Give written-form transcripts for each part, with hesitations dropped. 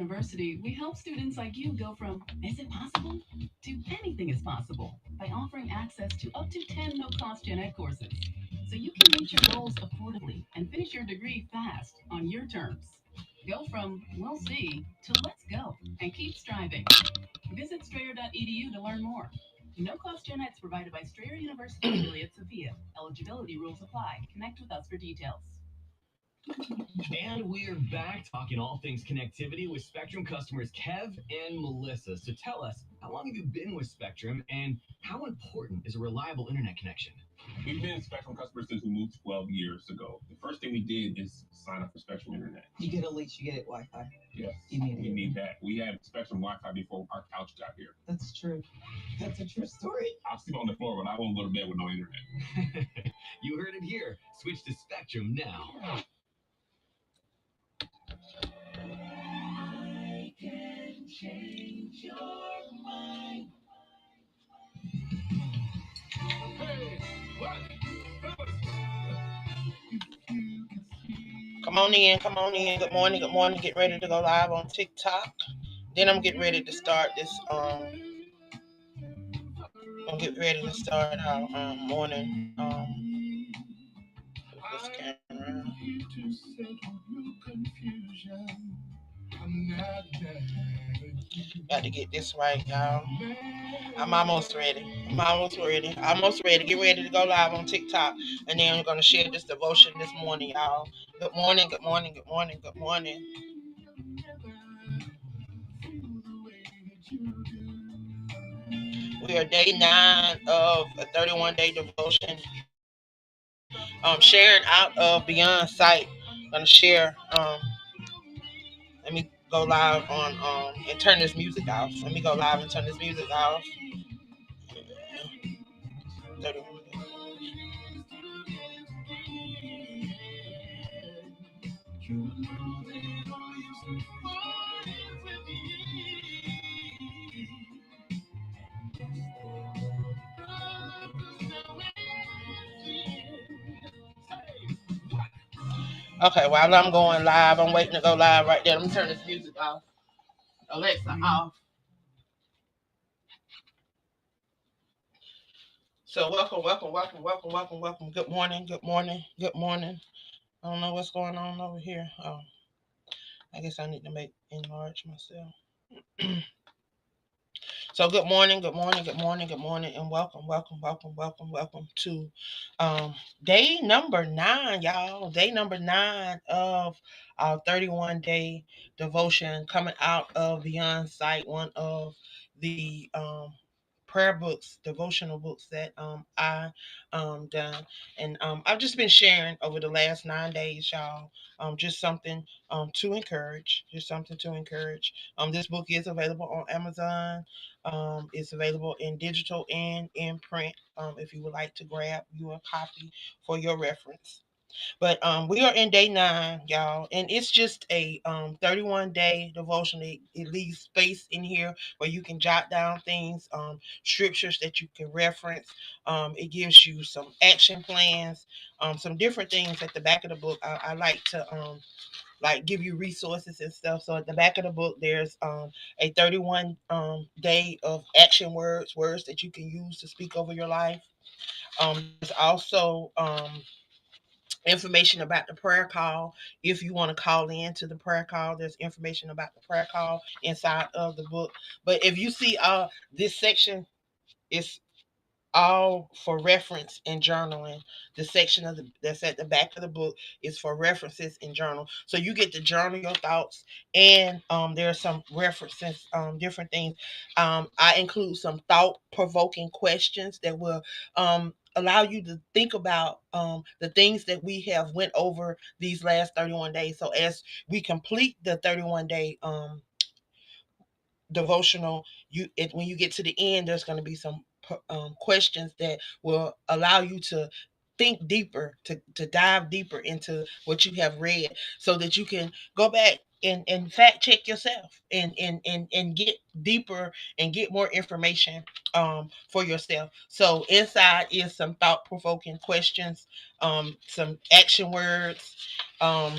University, we help students like you go from is it possible to anything is possible by offering access to up to 10 no cost gen ed courses. So you can reach your goals affordably and finish your degree fast on your terms. Go from we'll see to let's go and keep striving. Visit strayer.edu to learn more. No cost gen ed is provided by Strayer University affiliate Sophia. Eligibility rules apply. Connect with us for details. And we're back talking all things connectivity with Spectrum customers Kev and Melissa. So tell us, how long have you been with Spectrum and how important is a reliable internet connection? We've been Spectrum customers since we moved 12 years ago. The first thing we did is sign up for Spectrum Internet. You get a lease, you get Wi-Fi. Yes, we need that. We had Spectrum Wi-Fi before our couch got here. That's true. That's a true story. I'll sleep on the floor, but I won't go to bed with no internet. You heard it here. Switch to Spectrum now. I can change your mind. Hey, what? Come on in, come on in. Good morning, good morning. Get ready to go live on TikTok. Then I'm getting ready to start this. I'm getting ready to start our morning. This camera. Got to get this right, y'all. I'm almost ready. Almost ready. Get ready to go live on TikTok. And then I'm going to share this devotion this morning, y'all. Good morning, good morning, good morning, good morning. We are day 9 of a 31-day devotion. Sharing out of Beyond Sight. I'm going to share. Let me go live on and turn this music off. Let me go live and turn this music off. 31 Okay, while I'm going live, I'm waiting to go live right there. Let me turn this music off. Alexa off. So welcome, welcome, welcome, welcome, welcome, welcome. Good morning, good morning, good morning. I don't know what's going on over here. Oh, I guess I need to enlarge myself. So good morning, good morning, good morning, good morning, and welcome, welcome, welcome, welcome, welcome to day number 9, y'all. Day number 9 of our 31-day devotion coming out of Beyond Sight, one of the prayer books, devotional books that I done. And I've just been sharing over the last 9 days, y'all. Just something to encourage. Just something to encourage. This book is available on Amazon. It's available in digital and in print. If you would like to grab you a copy for your reference. But we are in day 9, y'all, and it's just a 31-day devotion. It leaves space in here where you can jot down things, scriptures that you can reference. It gives you some action plans, some different things at the back of the book. I like to give you resources and stuff. So at the back of the book, there's a 31 day of action words that you can use to speak over your life. There's also information about the prayer call. If you want to call in to the prayer call, there's information about the prayer call inside of the book. But if you see this section is all for reference and journaling. The section that's at the back of the book is for references and journal. So you get to journal your thoughts, and there are some references, different things. I include some thought-provoking questions that will allow you to think about the things that we have went over these last 31 days. So as we complete the 31-day devotional, when you get to the end, there's going to be some questions that will allow you to think deeper, to dive deeper into what you have read, so that you can go back and fact check yourself and get deeper and get more information for yourself. So inside is some thought-provoking questions, some action words, um,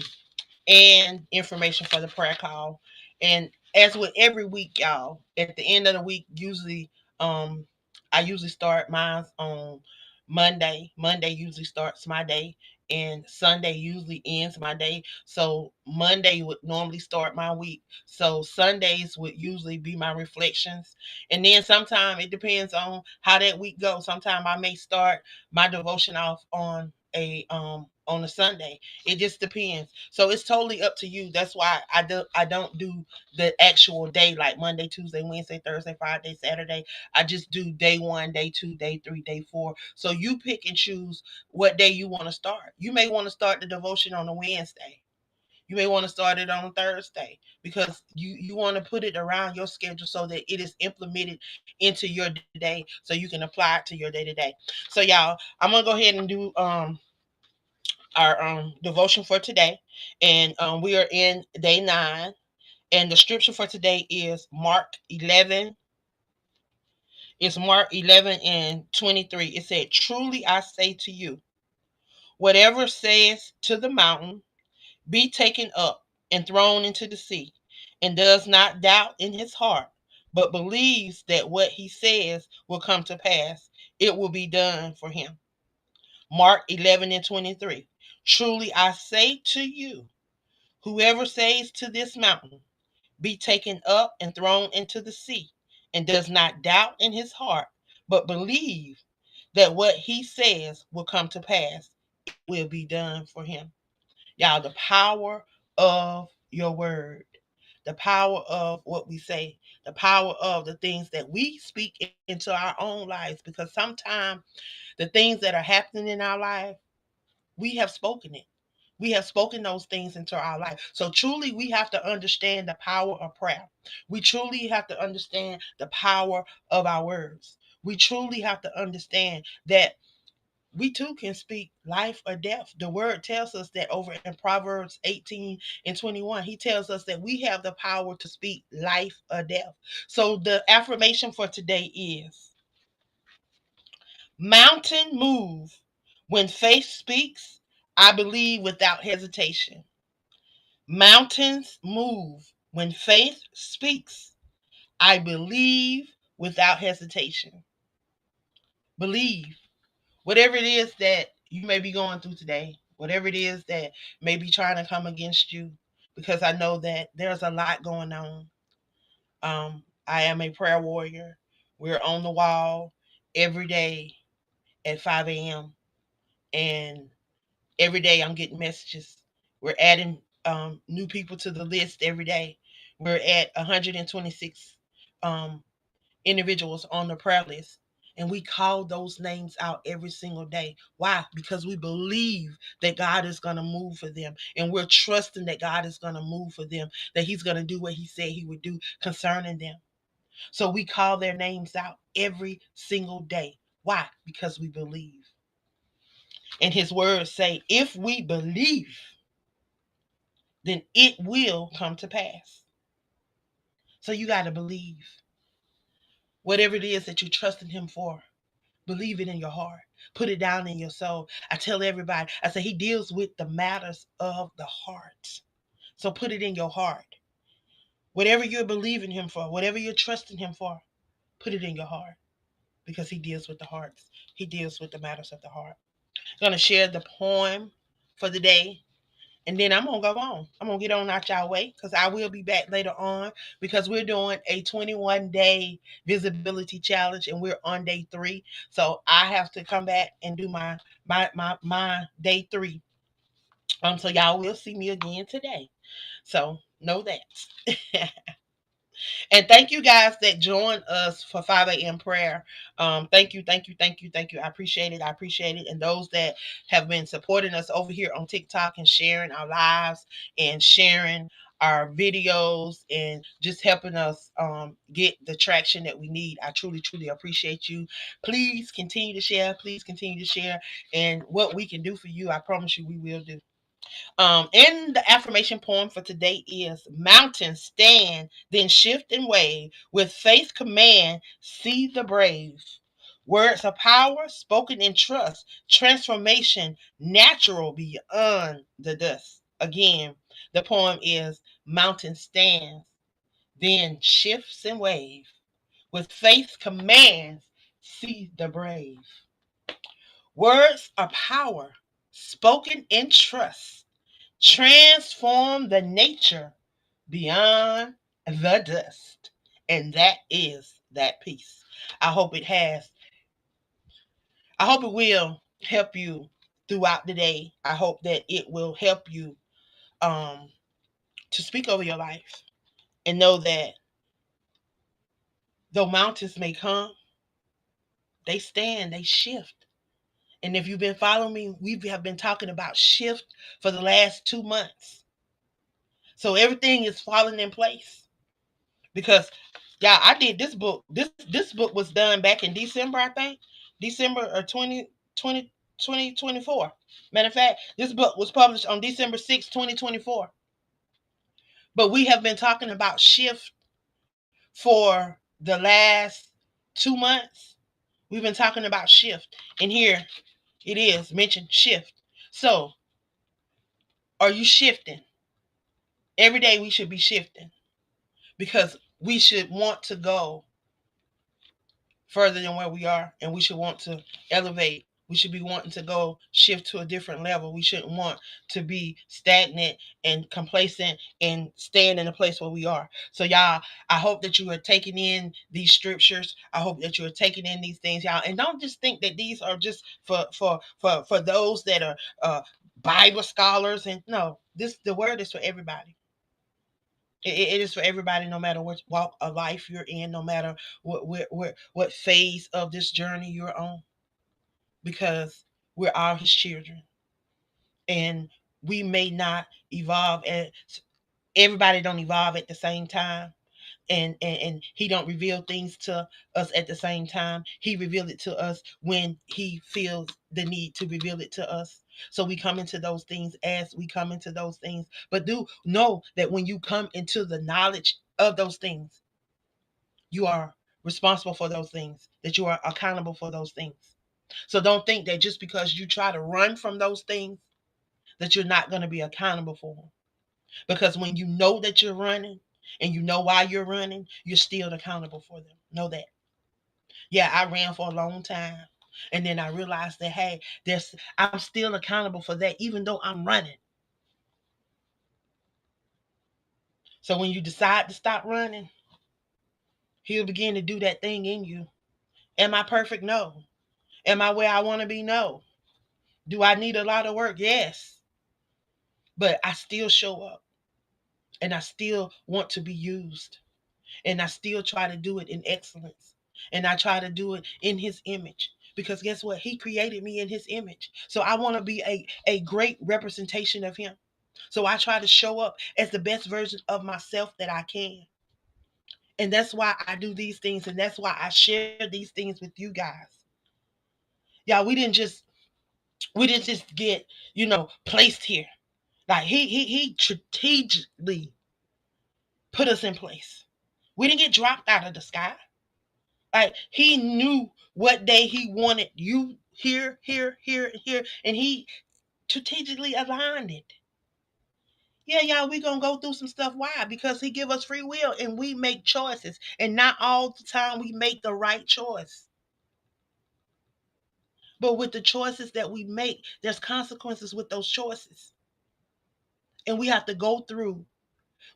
and information for the prayer call. And as with every week, y'all, at the end of the week, usually, um, I usually start mine on Monday. Monday usually starts my day, and Sunday usually ends my day. So Monday would normally start my week. So Sundays would usually be my reflections, and then sometimes it depends on how that week goes. Sometimes I may start my devotion off on a Sunday. It just depends. So it's totally up to you. That's why I don't do the actual day like Monday, Tuesday, Wednesday, Thursday, Friday, Saturday. I just do day 1, day 2, day 3, day 4. So you pick and choose what day you want to start. You may want to start the devotion on a Wednesday. You may want to start it on Thursday because you want to put it around your schedule so that it is implemented into your day to day so you can apply it to your day to day. So y'all, I'm gonna go ahead and do our devotion for today, and we are in day 9, and the scripture for today is Mark 11. It's Mark 11 and 23. It said, "Truly I say to you, whatever says to the mountain, be taken up and thrown into the sea, and does not doubt in his heart, but believes that what he says will come to pass, it will be done for him." Mark 11 and 23. "Truly I say to you, whoever says to this mountain, be taken up and thrown into the sea, and does not doubt in his heart, but believe that what he says will come to pass, it will be done for him." Y'all, the power of your word, the power of what we say, the power of the things that we speak into our own lives, because sometimes the things that are happening in our life, we have spoken it. We have spoken those things into our life. So truly, we have to understand the power of prayer. We truly have to understand the power of our words. We truly have to understand that we too can speak life or death. The word tells us that over in Proverbs 18 and 21, he tells us that we have the power to speak life or death. So the affirmation for today is: mountain move when faith speaks, I believe without hesitation. Mountains move when faith speaks, I believe without hesitation. Believe. Whatever it is that you may be going through today, whatever it is that may be trying to come against you, because I know that there's a lot going on. I am a prayer warrior. We're on the wall every day at 5 a.m. And every day I'm getting messages. We're adding new people to the list every day. We're at 126 um, individuals on the prayer list. And we call those names out every single day. Why? Because we believe that God is going to move for them. And we're trusting that God is going to move for them, that He's going to do what He said He would do concerning them. So we call their names out every single day. Why? Because we believe. And His words say, if we believe, then it will come to pass. So you got to believe. Whatever it is that you're trusting Him for, believe it in your heart. Put it down in your soul. I tell everybody, I say He deals with the matters of the heart. So put it in your heart. Whatever you're believing Him for, whatever you're trusting Him for, put it in your heart, because He deals with the hearts. He deals with the matters of the heart. I'm going to share the poem for the day. And then I'm going to go on. I'm going to get on out y'all way, because I will be back later on, because we're doing a 21-day visibility challenge and we're on day 3. So I have to come back and do my day 3. So y'all will see me again today. So know that. And thank you guys that joined us for 5 a.m. prayer. Thank you, thank you, thank you, thank you. I appreciate it. I appreciate it. And those that have been supporting us over here on TikTok and sharing our lives and sharing our videos and just helping us get the traction that we need. I truly, truly appreciate you. Please continue to share. Please continue to share. And what we can do for you, I promise you we will do. And the affirmation poem for today is: mountains stand, then shift and wave. With faith command, see the brave. Words of power spoken in trust. Transformation natural beyond the dust. Again, the poem is: mountain stands, then shifts and wave. With faith commands, see the brave. Words are power, spoken in trust, transform the nature beyond the dust. And that is that peace. I hope it has, I hope it will help you throughout the day. I hope that it will help you um, to speak over your life and know that though mountains may come, they stand, they shift. And if you've been following me, we have been talking about shift for the last 2 months. So everything is falling in place. Because yeah, I did this book. This book was done back in December, I think. December or 2024. Matter of fact, this book was published on December 6th, 2024. But we have been talking about shift for the last 2 months. We've been talking about shift. And here it is mentioned shift. So are you shifting? Every day we should be shifting because we should want to go further than where we are, and we should want to elevate. We should be wanting to go shift to a different level. We shouldn't want to be stagnant and complacent and staying in the place where we are. So y'all, I hope that you are taking in these scriptures. I hope that you are taking in these things, y'all, and don't just think that these are just for those that are Bible scholars. And no, this the word is for everybody. It is for everybody, no matter what walk of life you're in, no matter what phase of this journey you're on, because we're all His children, and we may not evolve at everybody don't evolve at the same time, and He don't reveal things to us at the same time. He revealed it to us when He feels the need to reveal it to us. So we come into those things as we come into those things. But do know that when you come into the knowledge of those things, you are responsible for those things, that you are accountable for those things. So don't think that just because you try to run from those things, that you're not going to be accountable for them. Because when you know that you're running and you know why you're running, you're still accountable for them. Know that. Yeah, I ran for a long time. And then I realized that, hey, I'm still accountable for that, even though I'm running. So when you decide to stop running, He'll begin to do that thing in you. Am I perfect? No. Am I where I want to be? No. Do I need a lot of work? Yes. But I still show up, and I still want to be used, and I still try to do it in excellence, and I try to do it in His image. Because guess what? He created me in His image. So I want to be a great representation of Him. So I try to show up as the best version of myself that I can. And that's why I do these things, and that's why I share these things with you guys. Yeah, we didn't just get, placed here. Like he strategically put us in place. We didn't get dropped out of the sky. Like He knew what day He wanted you here, here, here, and here, and He strategically aligned it. Yeah, y'all, we gonna go through some stuff. Why? Because He give us free will, and we make choices, and not all the time we make the right choice. But with the choices that we make, there's consequences with those choices, and we have to go through.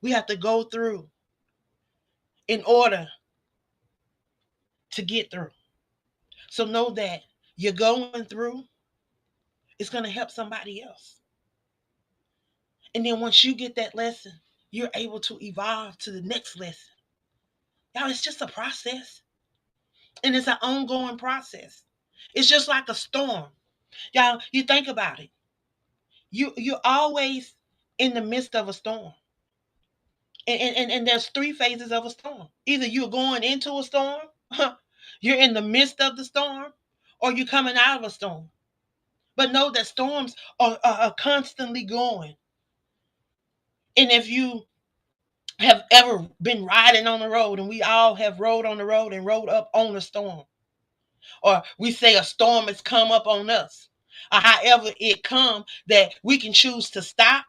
We have to go through in order to get through. So know that you're going through, it's going to help somebody else. And then once you get that lesson, you're able to evolve to the next lesson. Y'all, it's just a process. And it's an ongoing process. It's just like a storm. Y'all, you think about it. You're always in the midst of a storm. And there's three phases of a storm. Either you're going into a storm, you're in the midst of the storm, or you're coming out of a storm. But know that storms are constantly going. And if you have ever been riding on the road, and we all have rode on the road and rode up on a storm, or we say a storm has come up on us, or however it come, that we can choose to stop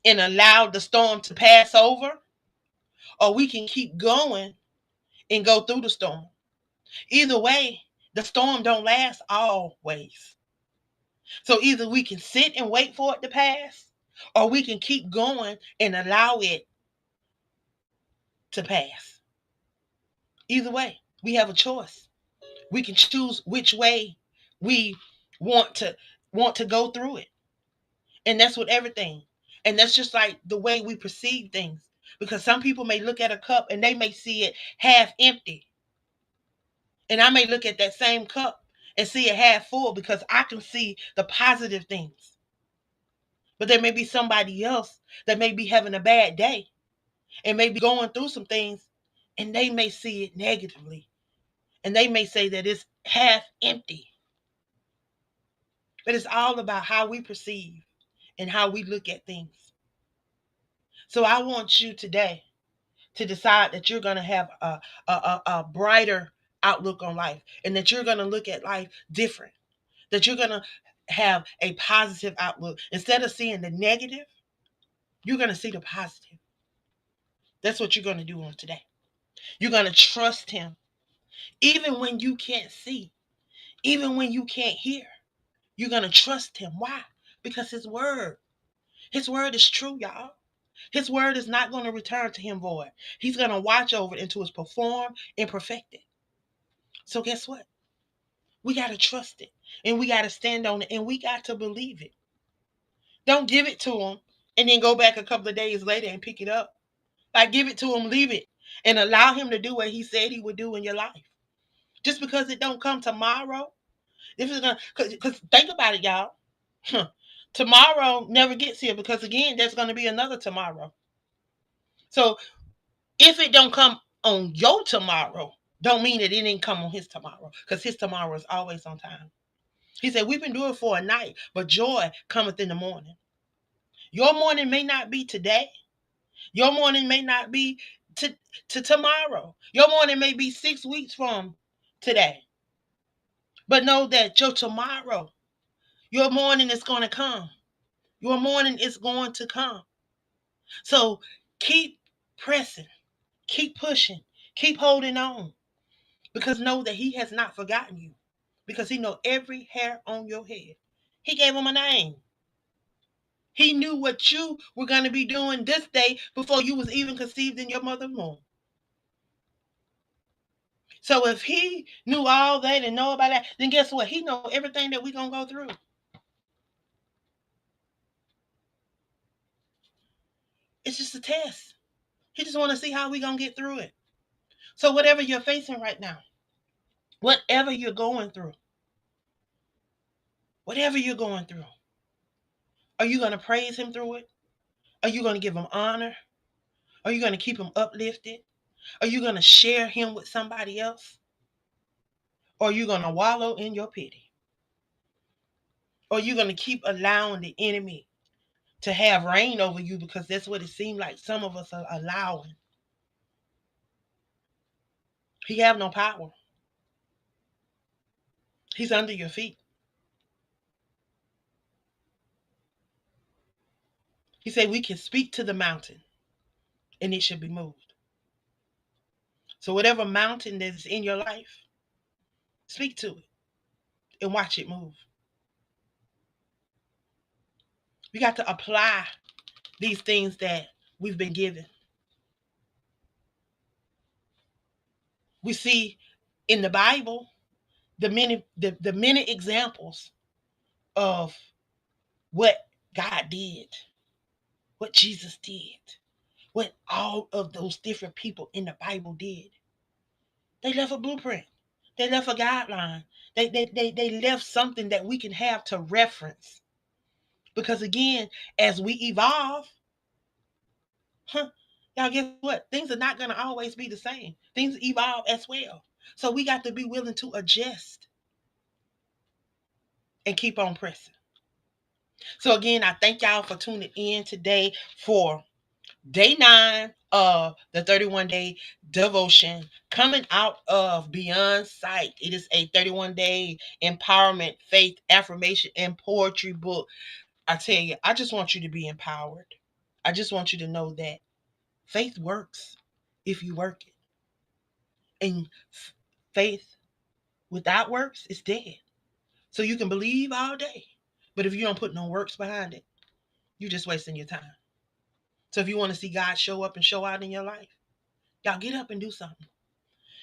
and allow the storm to pass over, or we can keep going and go through the storm. Either way, the storm don't last always. So either we can sit and wait for it to pass, or we can keep going and allow it to pass. Either way, we have a choice. We can choose which way we want to want to go through it. And that's with everything. And that's just like the way we perceive things. Because some people may look at a cup and they may see it half empty. And I may look at that same cup and see it half full because I can see the positive things. But there may be somebody else that may be having a bad day and may be going through some things, and they may see it negatively. And they may say that it's half empty. But it's all about how we perceive and how we look at things. So I want you today to decide that you're going to have a brighter outlook on life, and that you're going to look at life different, that you're going to have a positive outlook. Instead of seeing the negative, you're going to see the positive. That's what you're going to do on today. You're going to trust him, even when you can't see, even when you can't hear. You're going to trust him. Why? Because his word is true, y'all. His word is not going to return to him void. He's going to watch over it until it's performed and perfected. So guess what? We got to trust it, and we got to stand on it, and we got to believe it. Don't give it to him and then go back a couple of days later and pick it up. Like, give it to him, leave it, and allow him to do what he said he would do in your life. Just because it don't come tomorrow, if it's gonna, because think about it, y'all. Tomorrow never gets here, because again, there's going to be another tomorrow. So if it don't come on your tomorrow, don't mean that it didn't come on his tomorrow, because his tomorrow is always on time. He said, we've been doing for a night, but joy cometh in the morning. Your morning may not be today. Your morning may not be to tomorrow. Your morning may be 6 weeks from today. But know that your tomorrow, your morning is going to come. Your morning is going to come. So keep pressing, keep pushing, keep holding on, because know that he has not forgotten you, because he know every hair on your head. He gave him a name. He knew what you were going to be doing this day before you was even conceived in your mother's womb. So if he knew all that and know about that, then guess what? He know everything that we're going to go through. It's just a test. He just want to see how we're going to get through it. So whatever you're facing right now, whatever you're going through, whatever you're going through, are you going to praise him through it? Are you going to give him honor? Are you going to keep him uplifted? Are you going to share him with somebody else? Or are you going to wallow in your pity? Or are you going to keep allowing the enemy to have reign over you, because that's what it seems like some of us are allowing? He have no power. He's under your feet. He said we can speak to the mountain and it should be moved. So whatever mountain that's in your life, speak to it and watch it move. We got to apply these things that we've been given. We see in the Bible the many examples of what God did, what Jesus did, what all of those different people in the Bible did. They left a blueprint. They left a guideline. They left something that we can have to reference. Because again, as we evolve, y'all, guess what? Things are not going to always be the same. Things evolve as well. So we got to be willing to adjust and keep on pressing. So again, I thank y'all for tuning in today for day 9 of the 31-day devotion, coming out of Beyond Sight. It is a 31-day empowerment, faith, affirmation, and poetry book. I tell you, I just want you to be empowered. I just want you to know that faith works. if you work it. And faith without works is dead. So you can believe all day, but if you don't put no works behind it, you're just wasting your time. So if you want to see God show up and show out in your life, y'all get up and do something.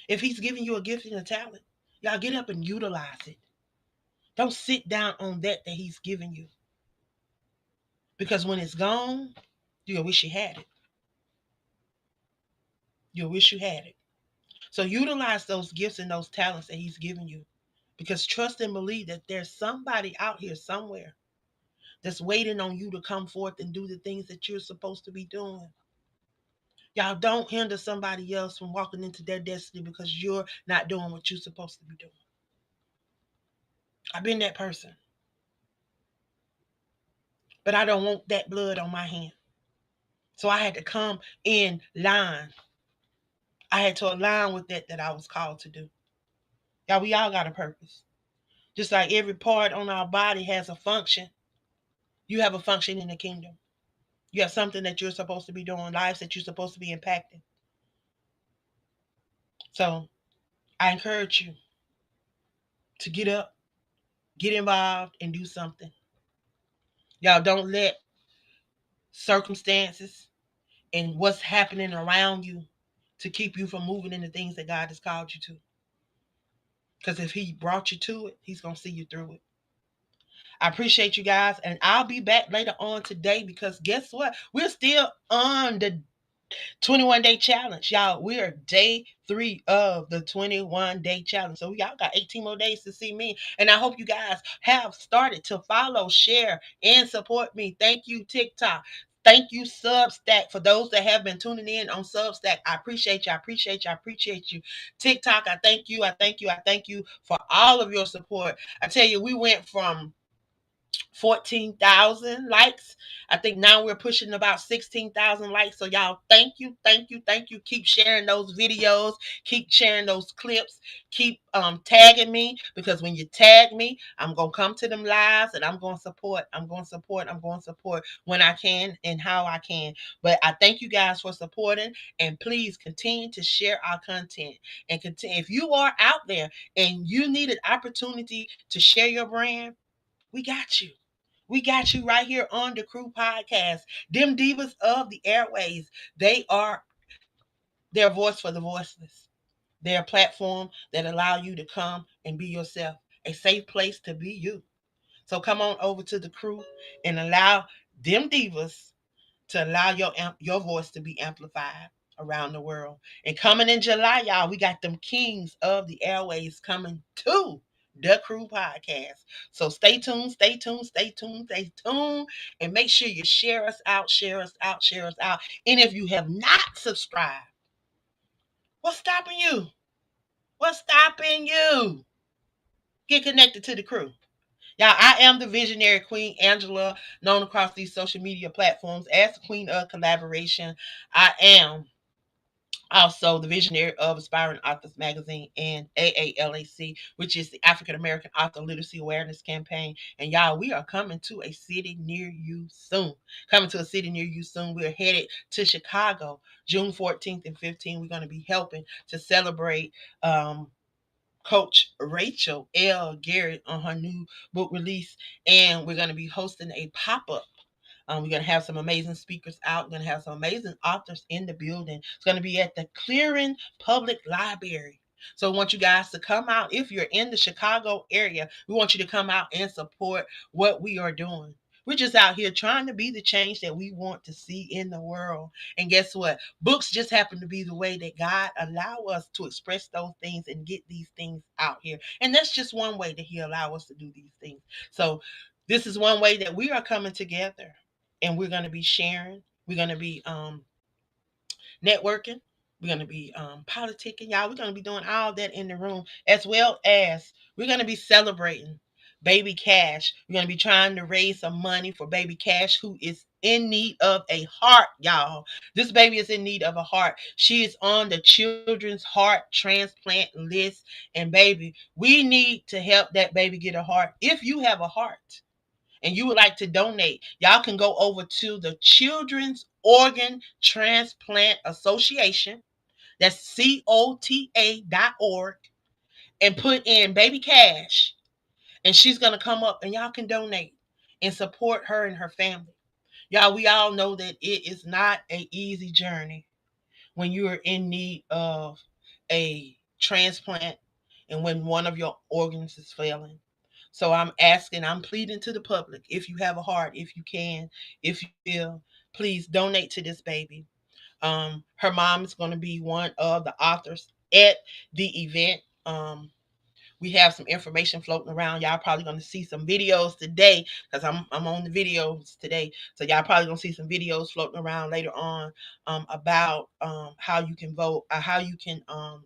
If he's giving you a gift and a talent, y'all get up and utilize it. Don't sit down on that he's given you. Because when it's gone, you'll wish you had it. You'll wish you had it. So utilize those gifts and those talents that he's given you. Because trust and believe that there's somebody out here somewhere that's waiting on you to come forth and do the things that you're supposed to be doing. Y'all don't hinder somebody else from walking into their destiny because you're not doing what you're supposed to be doing. I've been that person, but I don't want that blood on my hand. So I had to come in line. I had to align with that I was called to do. Y'all, we all got a purpose. Just like every part on our body has a function, you have a function in the kingdom. You have something that you're supposed to be doing, lives that you're supposed to be impacting. So I encourage you to get up, get involved, and do something. Y'all don't let circumstances and what's happening around you to keep you from moving in the things that God has called you to. Because if he brought you to it, he's going to see you through it. I appreciate you guys, and I'll be back later on today because guess what? We're still on the 21-day challenge. Y'all, we are day 3 of the 21-day challenge. So y'all got 18 more days to see me. And I hope you guys have started to follow, share, and support me. Thank you, TikTok. Thank you, Substack. For those that have been tuning in on Substack, I appreciate you. I appreciate you. I appreciate you. TikTok, I thank you. I thank you. I thank you for all of your support. I tell you, we went from 14,000 likes. I think now we're pushing about 16,000 likes. So y'all, thank you, thank you, thank you. Keep sharing those videos, keep sharing those clips, keep tagging me, because when you tag me, I'm gonna come to them lives and I'm gonna support. I'm gonna support. I'm gonna support when I can and how I can. But I thank you guys for supporting, and please continue to share our content and continue. If you are out there and you need an opportunity to share your brand, we got you. We got you right here on the Crew Podcast. Them divas of the airways, they are their voice for the voiceless. They're a platform that allow you to come and be yourself, a safe place to be you. So come on over to the Crew and allow them divas to allow your voice to be amplified around the world. And coming in July, y'all, we got them kings of the airways coming to the Crew Podcast. So stay tuned, stay tuned, stay tuned, stay tuned, and make sure you share us out, share us out, share us out. And if you have not subscribed, what's stopping you? What's stopping you? Get connected to the Crew. Y'all, I am the visionary Queen Angela, known across these social media platforms as the Queen of Collaboration. I am also the visionary of Aspiring Authors Magazine and AALAC, which is the African American Author Literacy Awareness Campaign. And y'all, we are coming to a city near you soon. Coming to a city near you soon. We're headed to Chicago, June 14th and 15th. We're going to be helping to celebrate Coach Rachel L. Garrett on her new book release. And we're going to be hosting a pop-up. We're going to have some amazing speakers out. We're going to have some amazing authors in the building. It's going to be at the Clearing Public Library. So I want you guys to come out. If you're in the Chicago area, we want you to come out and support what we are doing. We're just out here trying to be the change that we want to see in the world. And guess what? Books just happen to be the way that God allow us to express those things and get these things out here. And that's just one way that he allow us to do these things. So this is one way that we are coming together, and we're going to be sharing. We're going to be networking. We're going to be politicking, y'all. We're going to be doing all that in the room, as well as we're going to be celebrating Baby Cash. We're going to be trying to raise some money for Baby Cash, who is in need of a heart, y'all. This baby is in need of a heart. She is on the children's heart transplant list. And baby, we need to help that baby get a heart. If you have a heart and you would like to donate, y'all can go over to the Children's Organ Transplant Association. That's COTA.org, and put in baby cash, and she's gonna come up and y'all can donate and support her and her family. Y'all, we all know that it is not an easy journey when you are in need of a transplant and when one of your organs is failing. So I'm asking, I'm pleading to the public, if you have a heart, if you can, if you will, please donate to this baby. Her mom is going to be one of the authors at the event. We have some information floating around. Y'all probably gonna see some videos today because I'm on the videos today. So y'all probably gonna see some videos floating around later on about how you can vote, how you can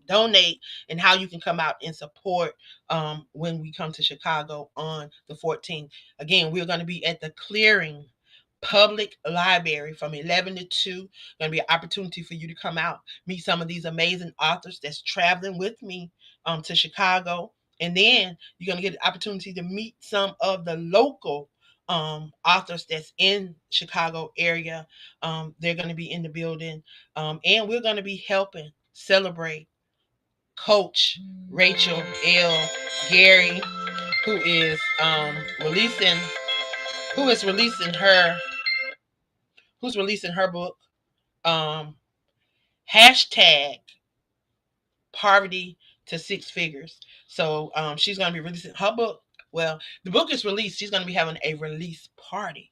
donate, and how you can come out and support when we come to Chicago on the 14th. Again, we're gonna be at the Clearing Public Library from 11 to 2. Going to be an opportunity for you to come out, meet some of these amazing authors that's traveling with me to Chicago. And then you're going to get the opportunity to meet some of the local authors that's in Chicago area. They're going to be in the building. And we're going to be helping celebrate Coach Rachel L. Gary, who is releasing who is releasing her who's releasing her book, um, hashtag poverty to six figures. So she's going to be releasing her book. Well, the book is released. She's going to be having a release party,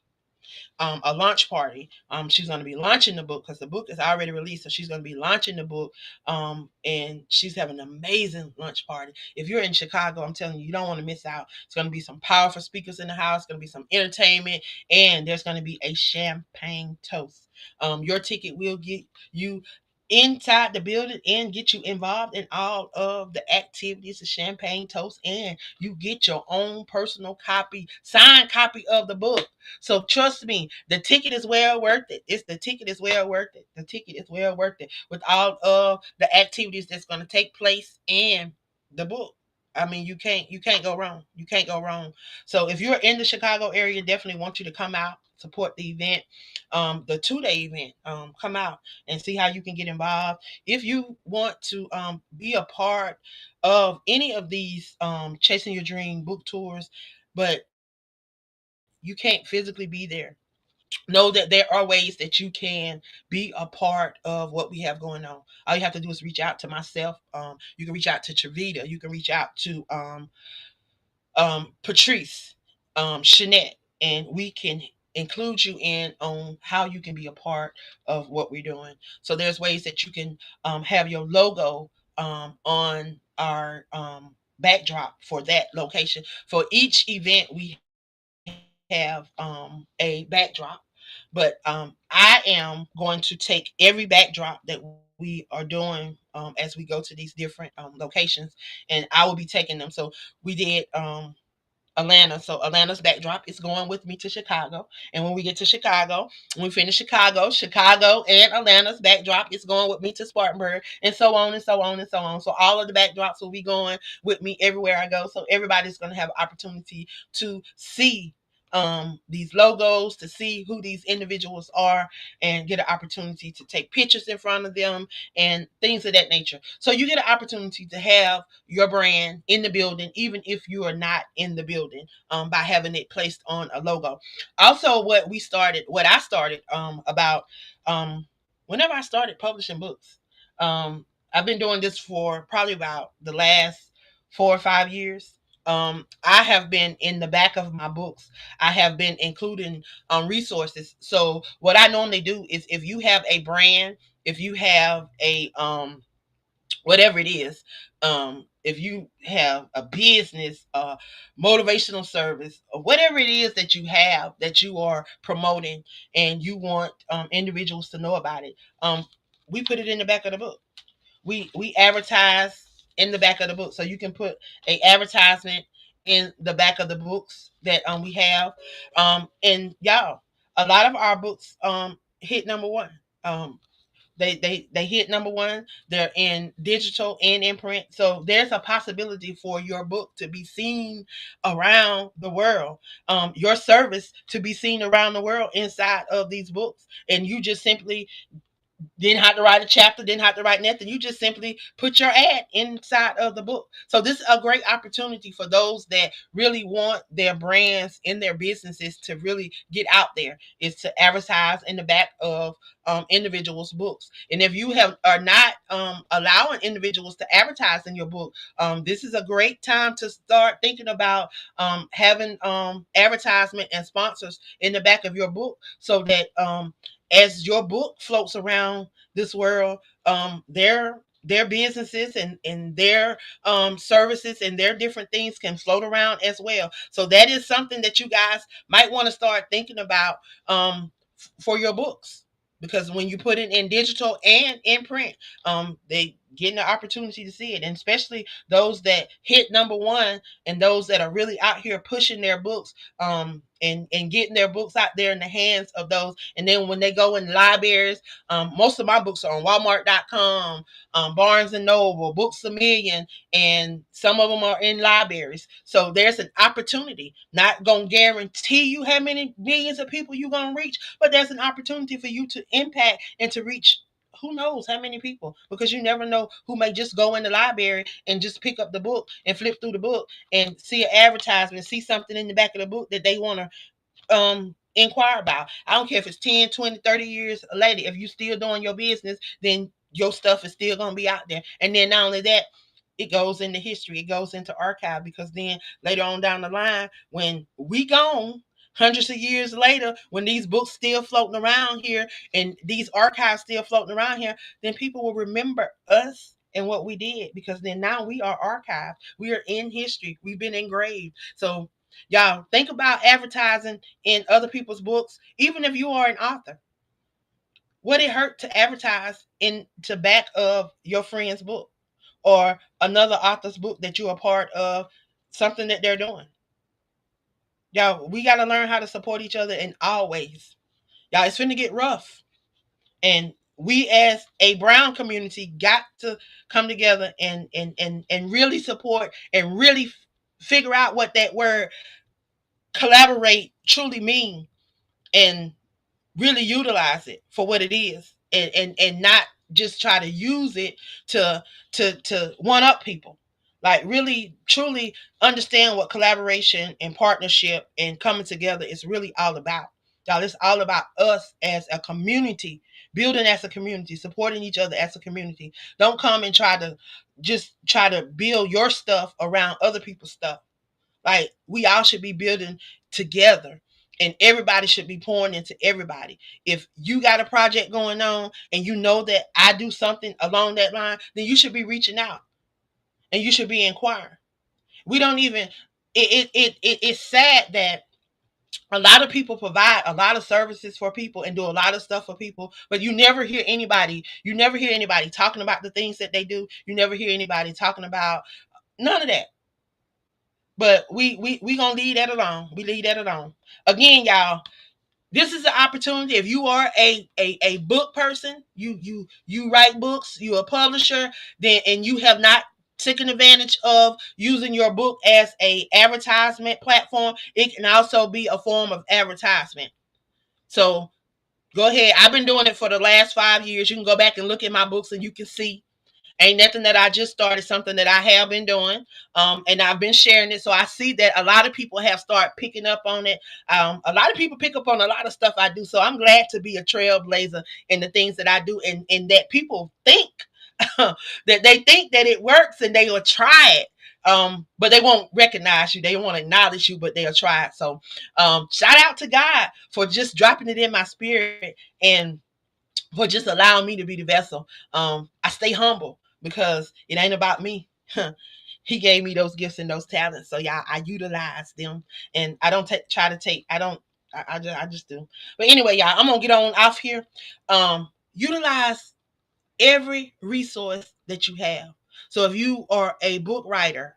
a launch party. She's going to be launching the book because the book is already released. So she's going to be launching the book, and she's having an amazing launch party. If you're in Chicago, I'm telling you, you don't want to miss out. It's going to be some powerful speakers in the house. It's going to be some entertainment, and there's going to be a champagne toast. Your ticket will get you inside the building and get you involved in all of the activities, the champagne toast, and you get your own personal copy, signed copy of the book. So trust me, the ticket is well worth it. The ticket is well worth it. The ticket is well worth it with all of the activities that's going to take place in the book. I mean, you can't go wrong. You can't go wrong. So if you're in the Chicago area, definitely want you to come out, support the event, the 2 day event. Come out and see how you can get involved. If you want to be a part of any of these chasing your dream book tours, but you can't physically be there, know that there are ways that you can be a part of what we have going on. All you have to do is reach out to myself. You can reach out to Travita. You can reach out to Patrice, Shanette, and we can include you in on how you can be a part of what we're doing. So there's ways that you can have your logo on our backdrop for that location. For each event, we have a backdrop, but I am going to take every backdrop that we are doing as we go to these different locations, and I will be taking them. So we did Atlanta. So Atlanta's backdrop is going with me to Chicago. And when we get to Chicago, when we finish Chicago and Atlanta's backdrop is going with me to Spartanburg, and so on and so on and so on. So all of the backdrops will be going with me everywhere I go. So everybody's going to have opportunity to see these logos, to see who these individuals are, and get an opportunity to take pictures in front of them and things of that nature. So you get an opportunity to have your brand in the building, even if you are not in the building, by having it placed on a logo. Also, what I started about whenever I started publishing books, I've been doing this for probably about the last 4 or 5 years. I have been in the back of my books. I have been including resources. So what I normally do is, if you have a brand, if you have a whatever it is, if you have a business, motivational service, or whatever it is that you have that you are promoting, and you want individuals to know about it, we put it in the back of the book. We advertise in the back of the book, so you can put a advertisement in the back of the books that we have. And y'all, a lot of our books hit number one. um they hit number one. They're in digital and in print. So there's a possibility for your book to be seen around the world. Your service to be seen around the world inside of these books. And you just simply Didn't have to write a chapter, didn't have to write nothing. You just simply put your ad inside of the book. So this is a great opportunity for those that really want their brands in their businesses to really get out there, is to advertise in the back of individuals' books. And if you are not allowing individuals to advertise in your book, this is a great time to start thinking about having advertisement and sponsors in the back of your book, so that as your book floats around this world, their businesses and their services and their different things can float around as well. So that is something that you guys might want to start thinking about for your books, because when you put it in digital and in print, they getting the opportunity to see it. And especially those that hit number one, and those that are really out here pushing their books, and getting their books out there in the hands of those. And then when they go in libraries, most of my books are on Walmart.com, Barnes and Noble, Books a Million, and some of them are in libraries. So there's an opportunity. Not gonna guarantee you how many millions of people you're gonna reach, but there's an opportunity for you to impact and to reach who knows how many people, because you never know who may just go in the library and just pick up the book and flip through the book and see an advertisement, see something in the back of the book that they want to inquire about. I don't care if it's 10, 20, 30 years later. If you still doing your business, then your stuff is still going to be out there. And then not only that, it goes into history, it goes into archive, because then later on down the line, when we gone, hundreds of years later, when these books still floating around here and these archives still floating around here, then people will remember us and what we did, because then now we are archived, we are in history, we've been engraved. So y'all think about advertising in other people's books. Even if you are an author, would it hurt to advertise in the back of your friend's book or another author's book that you're a part of, something that they're doing? Y'all, we got to learn how to support each other in all ways. Y'all, it's finna get rough. And we as a brown community got to come together and really support and really figure out what that word collaborate truly mean, and really utilize it for what it is, and not just try to use it to to one up people. Like really truly understand what collaboration and partnership and coming together is really all about. Y'all, it's all about us as a community, building as a community, supporting each other as a community. Don't come and try to build your stuff around other people's stuff. Like we all should be building together, and everybody should be pouring into everybody. If you got a project going on and you know that I do something along that line, then you should be reaching out and you should be inquiring. We don't even it's sad that a lot of people provide a lot of services for people and do a lot of stuff for people, but you never hear anybody talking about the things that they do. You never hear anybody talking about none of that. But we gonna leave that alone. We leave that alone. Again, y'all, this is an opportunity. If you are a book person, you write books, you're a publisher, then and you have not taken advantage of using your book as a advertisement platform, it can also be a form of advertisement. So go ahead. I've been doing it for the last 5 years. You can go back and look at my books and you can see. Ain't nothing that I just started, something that I have been doing. And I've been sharing it. So I see that a lot of people have started picking up on it. A lot of people pick up on a lot of stuff I do. So I'm glad to be a trailblazer in the things that I do, and that people think that they think that it works and they will try it. But they won't recognize you. They won't acknowledge you, but they'll try it. So shout out to God for just dropping it in my spirit, and for just allowing me to be the vessel. I stay humble because it ain't about me. He gave me those gifts and those talents, so yeah, I utilize them, and I don't try to take. I don't. I just do. But anyway, y'all, I'm gonna get on off here. Utilize every resource that you have. So if you are a book writer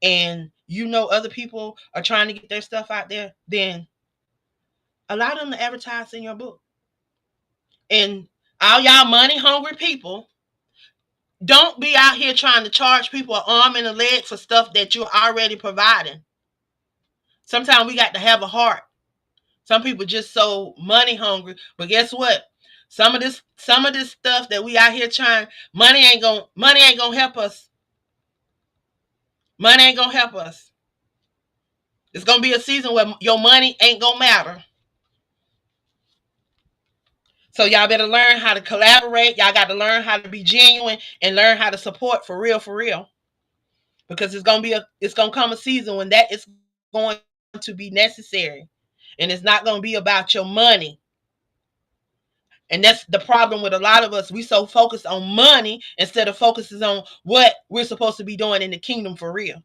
and you know other people are trying to get their stuff out there, then allow them to advertise in your book. And all y'all money hungry people, don't be out here trying to charge people an arm and a leg for stuff that you're already providing. Sometimes we got to have a heart. Some people just so money hungry, but guess what? Some of this stuff that we out here trying, money ain't gonna help us. Money ain't gonna help us. It's gonna be a season where your money ain't gonna matter. So y'all better learn how to collaborate. Y'all got to learn how to be genuine and learn how to support for real, for real. Because it's gonna come a season when that is going to be necessary, and it's not gonna be about your money. And that's the problem with a lot of us. We so focused on money instead of focusing on what we're supposed to be doing in the kingdom for real.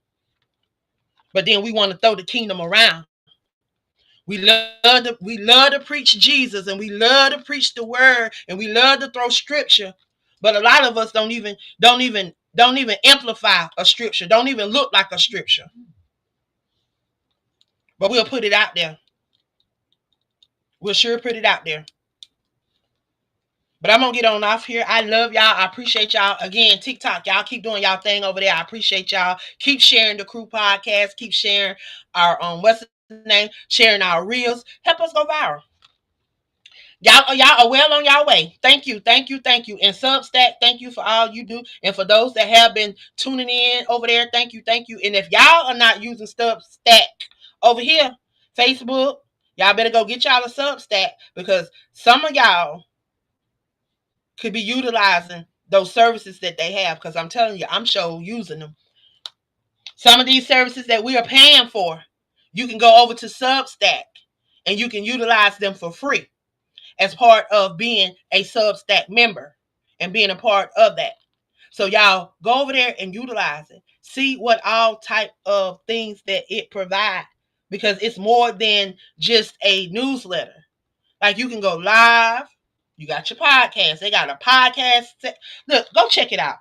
But then we want to throw the kingdom around. We love to preach Jesus, and we love to preach the word, and we love to throw scripture. But a lot of us don't even amplify a scripture. Don't even look like a scripture. But we'll put it out there. We'll sure put it out there. But I'm gonna get on off here. I love y'all. I appreciate y'all. Again, TikTok, y'all keep doing y'all thing over there. I appreciate y'all. Keep sharing the crew podcast. Keep sharing our what's the name? Sharing our reels. Help us go viral. Y'all are well on y'all way. Thank you, thank you, thank you. And Substack, thank you for all you do. And for those that have been tuning in over there, thank you, thank you. And if y'all are not using Substack over here, Facebook, y'all better go get y'all a Substack, because some of y'all could be utilizing those services that they have. Because I'm telling you, I'm sure using them. Some of these services that we are paying for, you can go over to Substack and you can utilize them for free as part of being a Substack member and being a part of that. So y'all go over there and utilize it. See what all type of things that it provides, because it's more than just a newsletter. Like, you can go live. You got your podcast. They got a podcast. Look, go check it out.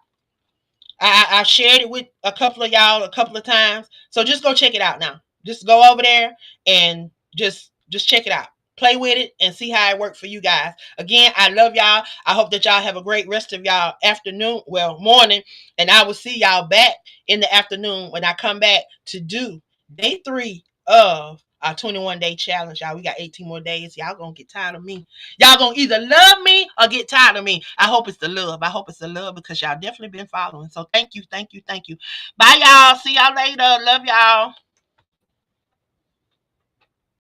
I shared it with a couple of y'all a couple of times. So just go check it out now. Just go over there and just check it out. Play with it and see how it works for you guys. Again, I love y'all. I hope that y'all have a great rest of y'all afternoon, well, morning. And I will see y'all back in the afternoon when I come back to do day 3 of our 21-day challenge. Y'all, we got 18 more days. Y'all gonna get tired of me. Y'all gonna either love me or get tired of me. I hope it's the love. I hope it's the love, because y'all definitely been following. So thank you, thank you, thank you. Bye, y'all. See y'all later. Love y'all.